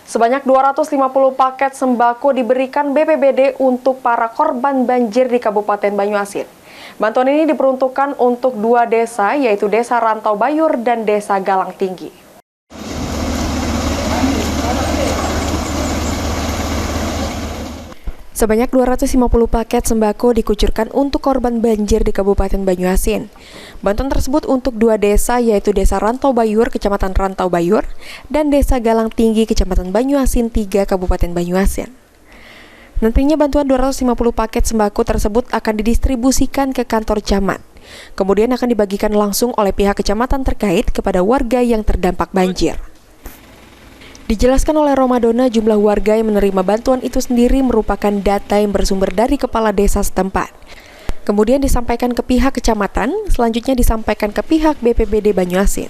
Sebanyak 250 paket sembako diberikan BPBD untuk para korban banjir di Kabupaten Banyuasin. Bantuan ini diperuntukkan untuk 2 desa, yaitu Desa Rantau Bayur dan Desa Galang Tinggi. Sebanyak 250 paket sembako dikucurkan untuk korban banjir di Kabupaten Banyuasin. Bantuan tersebut untuk 2 desa, yaitu Desa Rantau Bayur, Kecamatan Rantau Bayur, dan Desa Galang Tinggi, Kecamatan Banyuasin 3, Kabupaten Banyuasin. Nantinya bantuan 250 paket sembako tersebut akan didistribusikan ke kantor camat. Kemudian akan dibagikan langsung oleh pihak kecamatan terkait kepada warga yang terdampak banjir. Dijelaskan oleh Romadona, jumlah warga yang menerima bantuan itu sendiri merupakan data yang bersumber dari kepala desa setempat. Kemudian disampaikan ke pihak kecamatan, selanjutnya disampaikan ke pihak BPBD Banyuasin.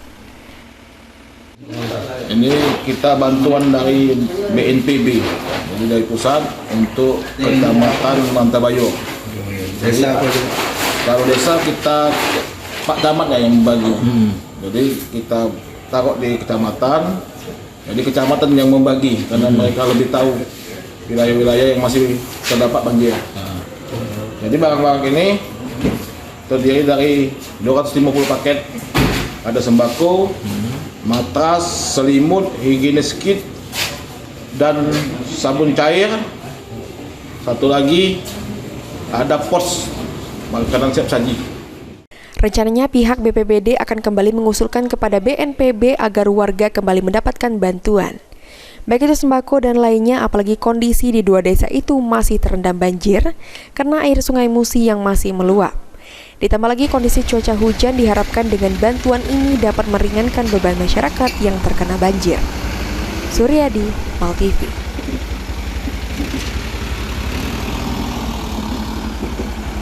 Ini kita bantuan dari BNPB, jadi dari pusat untuk Kecamatan Rantau Bayur. Kalau desa kita Pak Camat yang membagi. Jadi kita taruh di kecamatan. Jadi kecamatan yang membagi karena mereka lebih tahu wilayah-wilayah yang masih terdapat banjir. Jadi barang-barang ini terdiri dari 250 paket, ada sembako, matras, selimut, higienis kit, dan sabun cair. Satu lagi ada pos makanan siap saji. Rencananya pihak BPBD akan kembali mengusulkan kepada BNPB agar warga kembali mendapatkan bantuan. Baik itu sembako dan lainnya, apalagi kondisi di 2 desa itu masih terendam banjir karena air Sungai Musi yang masih meluap. Ditambah lagi kondisi cuaca hujan, diharapkan dengan bantuan ini dapat meringankan beban masyarakat yang terkena banjir. Suryadi, MAL TV.